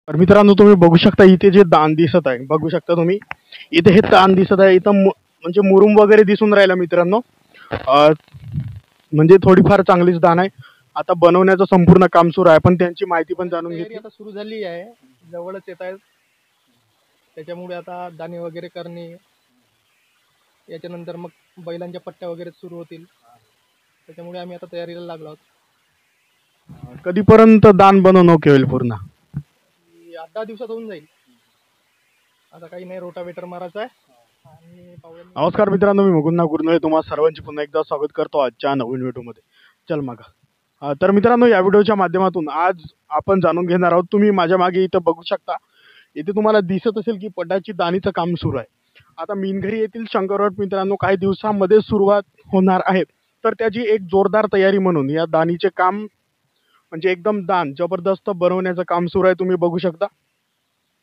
तर मित्रांनो तुम्ही बघू शकता इथे जे दान दिसत आहे बघू शकता तुम्ही इथे हे दान दिसत आहे इथं म्हणजे मुरुम वगैरे दिसून राहिला मित्रांनो. अ, म्हणजे थोडीफार चांगलीच दान आहे. आता बनवण्याचं संपूर्ण काम सुरू आहे पण त्यांची माहिती पण जाणून तयारी घेतली. आता सुरू झाली आहे, जवळच येत आहे. त्याच्यामुळे आता दाणे वगैरे करणे, याच्यानंतर मग बैलांच्या पट्ट्या वगैरे सुरू होतील. त्याच्यामुळे आम्ही आता तयारीला लागलो आहोत. कधीपर्यंत दान बनवणं होईल पूर्ण? 8-10 दिवसात होऊन जाईल. आता काही नाही, रोटावेटर मारायचा आहे आणि पावड्यांनी. नमस्कार मित्रांनो, मी मुकुंद गुरनळे तुम्हा सर्वांचे पुन्हा एकदा स्वागत करतो आजच्या नवीन व्हिडिओमध्ये. चल मग तर मित्रांनो या व्हिडिओच्या माध्यमातून आज आपण जाणून घेणार आहोत. तुम्ही माझ्या मागे इथं बघू शकता, इथे तुम्हाला दिसत असेल की पटाची दाणीचं काम सुरू आहे. आता मिनघरी येथील शंकरवट मित्रांनो काही दिवसांमध्ये सुरुवात होणार आहे. तर त्याची एक जोरदार तयारी म्हणून या दाणीचे काम म्हणजे एकदम दान जबरदस्त बनवण्याचं काम सुरू आहे. तुम्ही बघू शकता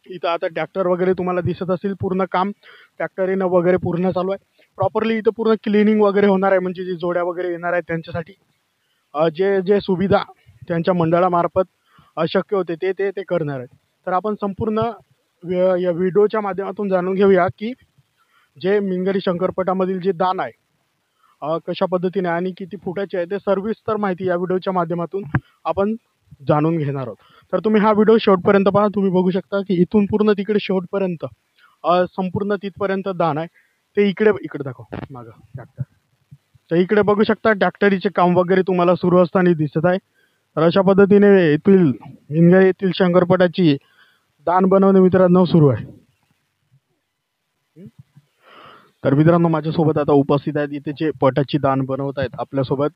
इथं आता ट्रॅक्टर वगैरे तुम्हाला दिसत असेल, पूर्ण काम ट्रॅक्टरीनं वगैरे पूर्ण चालू आहे. प्रॉपरली इथं पूर्ण क्लिनिंग वगैरे होणार आहे. म्हणजे जे जोड्या वगैरे येणार आहेत त्यांच्यासाठी जे जे सुविधा त्यांच्या मंडळामार्फत शक्य होते ते ते ते करणार आहेत. तर आपण संपूर्ण या व्हिडिओच्या माध्यमातून जाणून घेऊया की जे मिनघरी शंकरपटामधील जे दान आहे कशा पद्धतीने आणि किती फुटाचे आहे ते सविस्तर माहिती या व्हिडिओच्या माध्यमातून आपण जाणून घेणार आहोत. तर तुम्ही हा व्हिडिओ शेवटपर्यंत पहा. तुम्ही बघू शकता की इथून पूर्ण तिकडे शेवटपर्यंत संपूर्ण तिथपर्यंत दान आहे. ते इकडे इकडे दाखव मागं ट्रॅक्टर. तर इकडे बघू शकता ट्रॅक्टरीचे काम वगैरे तुम्हाला सुरू असताना दिसत आहे. तर अशा पद्धतीने येथील मिनघरी येथील शंकरपटाची दान बनवणे मित्रांनो सुरू आहे. तर मित्रांनो माझ्यासोबत आता उपस्थित आहेत इथे जे पटाची दान बनवत आहेत आपल्यासोबत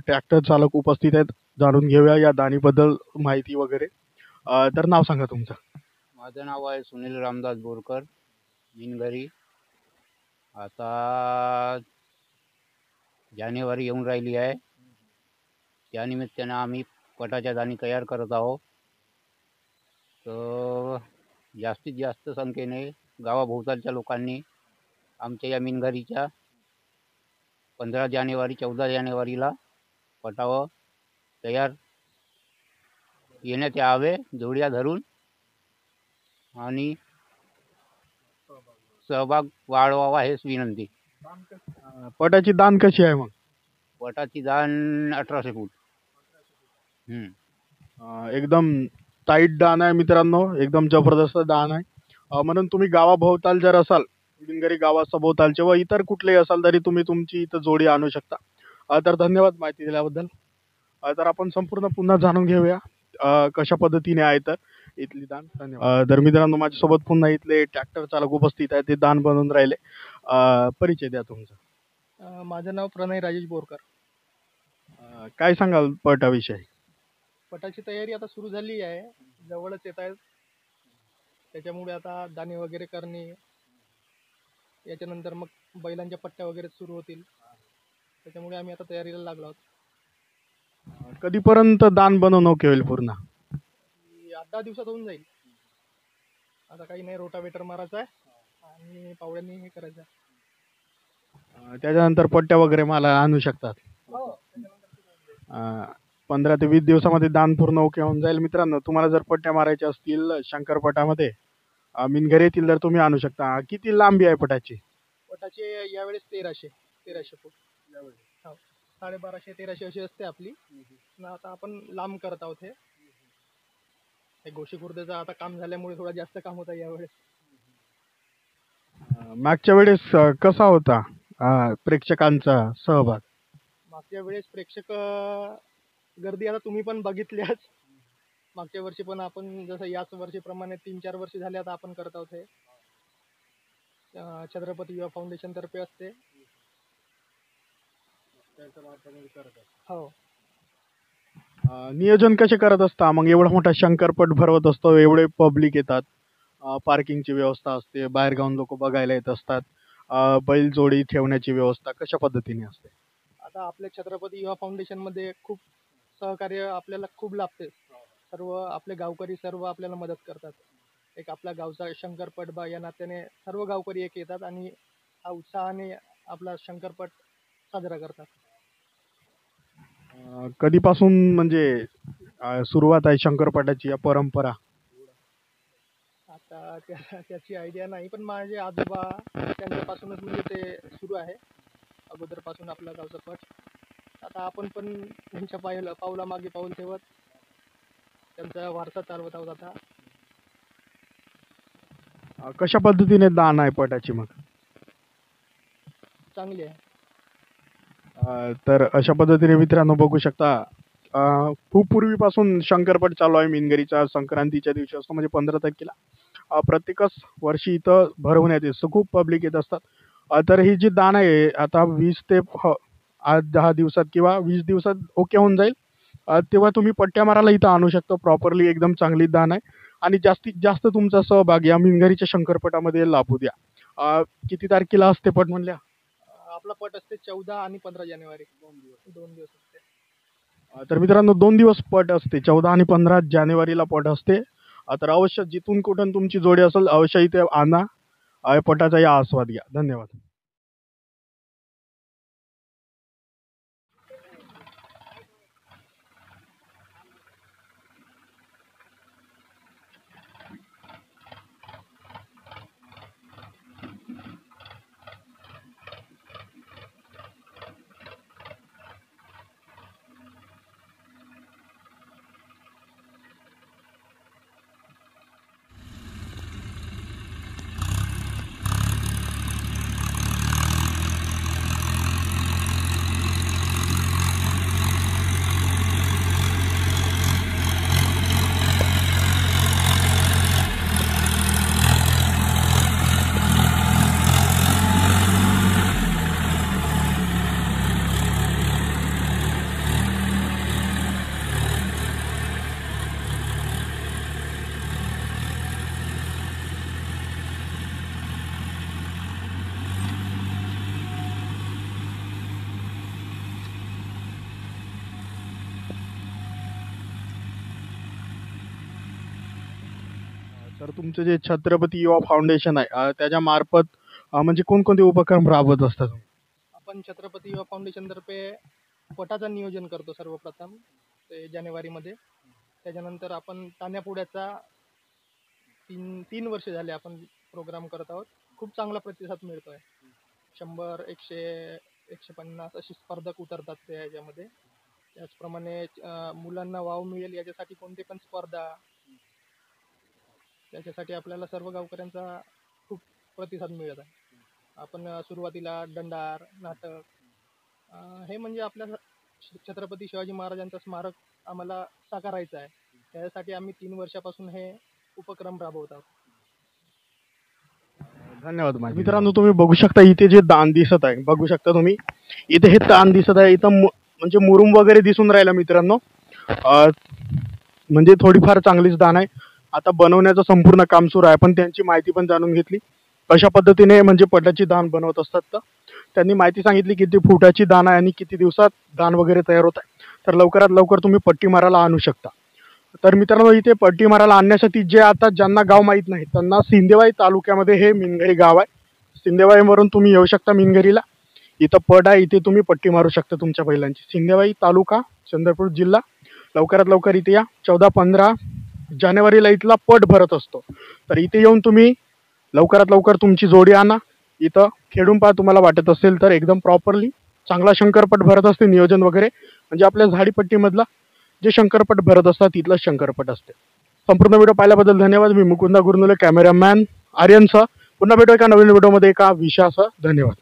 ट्रॅक्टर चालक उपस्थित आहेत. जाणून घेऊया या दानीबद्दल माहिती वगैरे. तर नाव सांगा तुमचं. माझं नाव आहे सुनील रामदास बोरकर, मिनघरी. आता जानेवारी येऊन राहिली आहे, त्यानिमित्तानं आम्ही पटाच्या दाणी तयार करत आहोत. तर जास्तीत जास्त संख्येने गावाभोवतालच्या लोकांनी आमच्या या मिनघरीच्या 15 जानेवारी 14 जानेवारीला पटावर तयार येण्यात यावे जोड्या धरून आणि सहभाग वाढवावा हेच विनंती. पटाची दान कशी आहे मग? पटाची दान 1800 फूट. एकदम टाईट दान आहे मित्रांनो, एकदम जबरदस्त दान आहे. म्हणून तुम्ही गावाभोवताल जर असाल, मिनघरी गावासभोवतालचे व इतर कुठलेही असाल तरी तुम्ही तुमची इथं जोडी आणू शकता. तर धन्यवाद माहिती दिल्याबद्दल. तर आपण संपूर्ण पुन्हा जाणून घेऊया कशा पद्धतीने आहे तर इथली दान. धन्यवाद. तर मित्रांनो माझ्यासोबत पुन्हा इथले ट्रॅक्टर चालक उपस्थित आहेत, ते दान बनवून राहिले. परिचय द्या तुमचा. माझं नाव प्रणय राजेश बोरकर. काय सांगाल पटाविषयी? पटाची तयारी आता सुरू झाली आहे, जवळच येत आहे. त्याच्यामुळे आता दाणे वगैरे करणे, याच्यानंतर मग बैलांच्या पट्ट्या वगैरे सुरू होतील. त्याच्यामुळे आम्ही आता तयारीला लागलो आहोत. कधीपर्यंत दान बनवणं होईल पूर्ण? 8-10 दिवसात होऊन जाईल. आता काही नाही, रोटावेटर मारायचा आहे आणि पावड्यांनी हे करायचं आहे. त्याच्यानंतर पट्ट्या वगैरे मला आणू शकतात. 15 ते 20 दिवसामध्ये दान पूर्ण ओके होऊन जाईल. मित्रांनो तुम्हाला जर पट्ट्या मारायच्या असतील शंकरपटामध्ये मिनघरी येथील तर तुम्ही आणू शकता. किती लांबी आहे पटाची? पटाचे यावेळेस 1300 फूट. हो, 1250-1300 अशी असते आपली. आता आपण लांब करत आहोत. हे गोशी खुर्देचं आता काम झाल्यामुळे थोडं जास्त काम होतं यावेळेस. मागच्या वेळेस कसा होता प्रेक्षकांचा सहभाग? मागच्या वेळेस प्रेक्षक गर्दी आता तुम्ही पण बघितल्याच. मागच्या वर्षी पण आपण जसं याच वर्षीप्रमाणे 3-4 वर्ष झाले आता आपण करत आहोत. हे छत्रपती युवा फाउंडेशन तर्फे असते. हो. नियोजन कसे करत असता मग? एवढा मोठा शंकरपट भरवत असतो, एवढे पब्लिक येतात, पार्किंगची व्यवस्था असते, बाहेर गावून लोक बघायला येत असतात, बैल जोडी ठेवण्याची व्यवस्था कशा पद्धतीने असते? आता आपल्या छत्रपती युवा फाउंडेशनमध्ये खूप सहकार्य आपल्याला खूप लाभते. सर्व आपले गावकरी सर्व आपल्याला मदत करतात. एक आपला गावचा शंकरपट बा या नात्याने सर्व गावकरी एक येतात आणि हा उत्साहाने आपला शंकरपट साजरा करतात. कधीपासून म्हणजे सुरुवात आहे शंकरपटाची या परंपरा? आता त्याची आयडिया नाही, पण माझे आजोबा त्यांच्यापासूनच म्हणजे ते सुरू आहे अगोदरपासून आपला गावचा पट. आता आपण पण त्यांच्या पावलामागे पाऊल ठेवत त्यांचा वारसा चालवत आहोत आता. कशा पद्धतीने दान आहे पटाची मग? चांगली आहे. तर अशा पद्धतीने मित्रांनो बघू शकता, खूप पूर्वीपासून शंकरपट चालू आहे मिनगरीचा. संक्रांतीच्या दिवशी असतो म्हणजे 15 तारखेला. प्रत्येकच वर्षी इथं भरवण्यात येतं, खूप पब्लिक येत असतात. तर ही जी दान आहे आता 20 ते 10 दिवसात किंवा 20 दिवसात ओके होऊन जाईल. तेव्हा तुम्ही पट्ट्या मारायला इथं आणू शकता. प्रॉपरली एकदम चांगली दान आहे आणि जास्तीत जास्त तुमचा सहभाग या मिनगरीच्या शंकरपटामध्ये लाभू द्या. किती तारखेला असते पट म्हणल्या? आपला पट असते 14 आणि 15 जानेवारी, 2 दिवस असते. तर मित्रांनो 2 दिवस पट असते, 14 आणि 15 जानेवारीला पट असते. तर अवश्य जिथून कुठून तुमची जोडी असेल अवश्य इथे आणा. पटाचा या आस्वाद घ्या. धन्यवाद. तर तुमचं जे छत्रपती युवा फाउंडेशन आहे त्याच्या मार्फत म्हणजे कोणकोणते उपक्रम राबवत असतात? आपण छत्रपती युवा फाउंडेशन तर्फे पटाचं नियोजन करतो सर्वप्रथम ते जानेवारीमध्ये. त्याच्यानंतर आपण तान्यापुड्याचा 3 वर्ष झाले आपण प्रोग्राम करत आहोत. खूप चांगला प्रतिसाद मिळतो आहे. 100, 100, 150 असे स्पर्धक उतरतात ते याच्यामध्ये. त्याचप्रमाणे मुलांना वाव मिळेल याच्यासाठी कोणते पण स्पर्धा, त्याच्यासाठी आपल्याला सर्व गावकऱ्यांचा खूप प्रतिसाद मिळत आहे. आपण सुरुवातीला दंडार, नाटक हे म्हणजे आपल्या छत्रपती शिवाजी महाराजांचं स्मारक आम्हाला साकारायचं आहे. त्यासाठी आम्ही 3 वर्षापासून हे उपक्रम राबवत आहोत. धन्यवाद. मित्रांनो तुम्ही बघू शकता इथे जे दान दिसत आहे, बघू शकता तुम्ही इथे हे दान दिसत आहे. इथं म्हणजे मुरुम वगैरे दिसून राहिला मित्रांनो. म्हणजे थोडीफार चांगलीच दान आहे. आता बनवण्याचं संपूर्ण काम सुरू आहे. आपण त्यांची माहिती पण जाणून घेतली कशा पद्धतीने म्हणजे पटाची दान बनवत असतात. तर त्यांनी माहिती सांगितली किती फुटाची दान आहे आणि किती दिवसात दान वगैरे तयार होत आहे. तर लवकरात लवकर तुम्ही पट्टी मारायला आणू शकता. तर मित्रांनो इथे पट्टी मारायला आणण्यासाठी जे आता ज्यांना गाव माहीत नाही त्यांना सिंदेवाई तालुक्यामध्ये हे मिनगरी गाव आहे. सिंदेवाईवरून तुम्ही येऊ शकता मिनगरीला. इथं पट आहे, इथे तुम्ही पट्टी मारू शकता तुमच्या बैलांची. सिंदेवाई तालुका, चंद्रपूर जिल्हा. लवकरात लवकर इथे या. 14-15 जानेवारीला इथला पट भरत असतो. तर इथे येऊन तुम्ही लवकरात लवकर तुमची जोडी आणा. इथं खेळून पहा, तुम्हाला वाटत असेल तर एकदम प्रॉपरली चांगला शंकरपट भरत असते. नियोजन वगैरे म्हणजे आपल्या झाडीपट्टीमधला जे शंकरपट भरत असतात तिथला शंकरपट असते. संपूर्ण व्हिडिओ पाहिल्याबद्दल धन्यवाद. मी मुकुंदा गुरनुले, कॅमेरामॅन आर्यनसह. पुन्हा भेटू एका नवीन व्हिडिओमध्ये एका विषयासह. धन्यवाद.